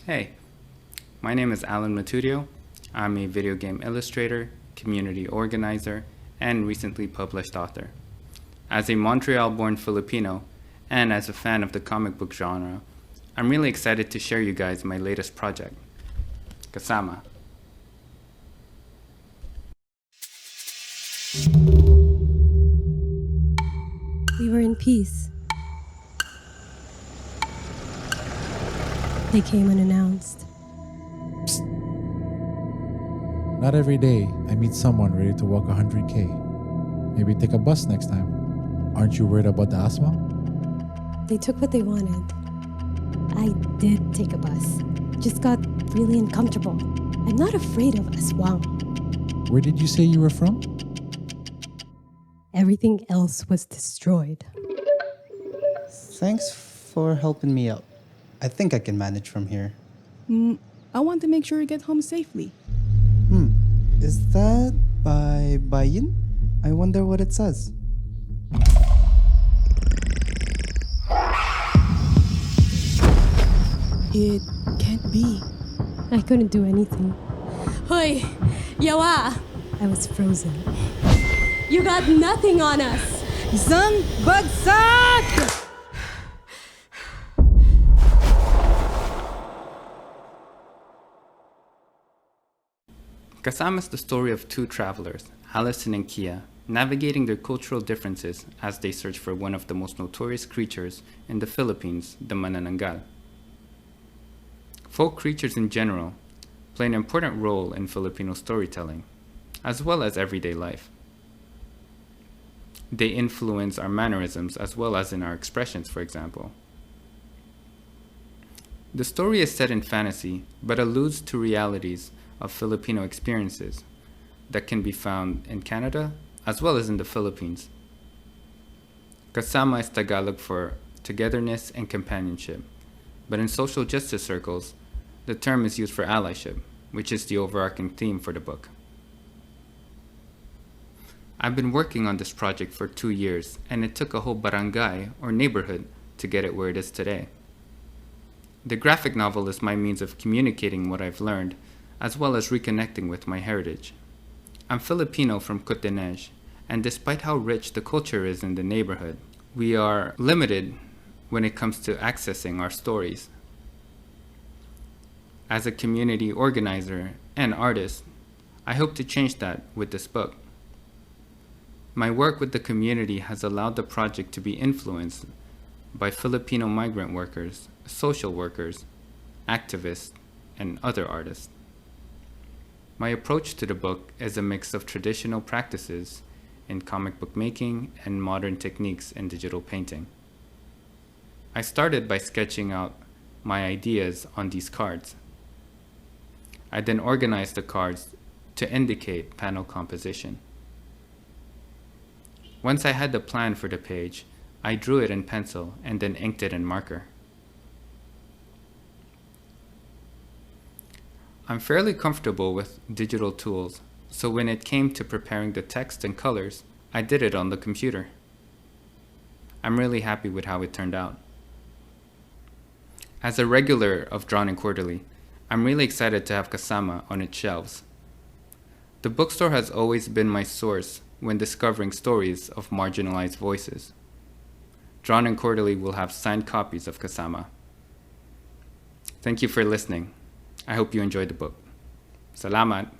Hey, my name is Allan Matudio. I'm a video game illustrator, community organizer, and recently published author. As a Montreal-born Filipino, and as a fan of the comic book genre, I'm really excited to share you guys my latest project, Kasama. We were in peace. They came unannounced. Not every day I meet someone ready to walk 100K. Maybe take a bus next time. Aren't you worried about the asthma? They took what they wanted. I did take a bus. Just got really uncomfortable. I'm not afraid of aswang. Where did you say you were from? Everything else was destroyed. Thanks for helping me out. I think I can manage from here. I want to make sure you get home safely. Is that by Bayin? I wonder what it says. It can't be. I couldn't do anything. Hoy! Yawa! I was frozen. You got nothing on us! Isang bagsak! Kasama is the story of two travelers, Allison and Kia, navigating their cultural differences as they search for one of the most notorious creatures in the Philippines, the manananggal. Folk creatures in general play an important role in Filipino storytelling, as well as everyday life. They influence our mannerisms as well as in our expressions, for example. The story is set in fantasy, but alludes to realities of Filipino experiences that can be found in Canada as well as in the Philippines. Kasama is Tagalog for togetherness and companionship, but in social justice circles, the term is used for allyship, which is the overarching theme for the book. I've been working on this project for 2 years, and it took a whole barangay or neighborhood to get it where it is today. The graphic novel is my means of communicating what I've learned, as well as reconnecting with my heritage. I'm Filipino from Cotanej, and despite how rich the culture is in the neighborhood, we are limited when it comes to accessing our stories. As a community organizer and artist, I hope to change that with this book. My work with the community has allowed the project to be influenced by Filipino migrant workers, social workers, activists, and other artists. My approach to the book is a mix of traditional practices in comic book making and modern techniques in digital painting. I started by sketching out my ideas on these cards. I then organized the cards to indicate panel composition. Once I had the plan for the page, I drew it in pencil and then inked it in marker. I'm fairly comfortable with digital tools, so when it came to preparing the text and colors, I did it on the computer. I'm really happy with how it turned out. As a regular of Drawn and Quarterly, I'm really excited to have Kasama on its shelves. The bookstore has always been my source when discovering stories of marginalized voices. Drawn and Quarterly will have signed copies of Kasama. Thank you for listening. I hope you enjoyed the book. Salamat!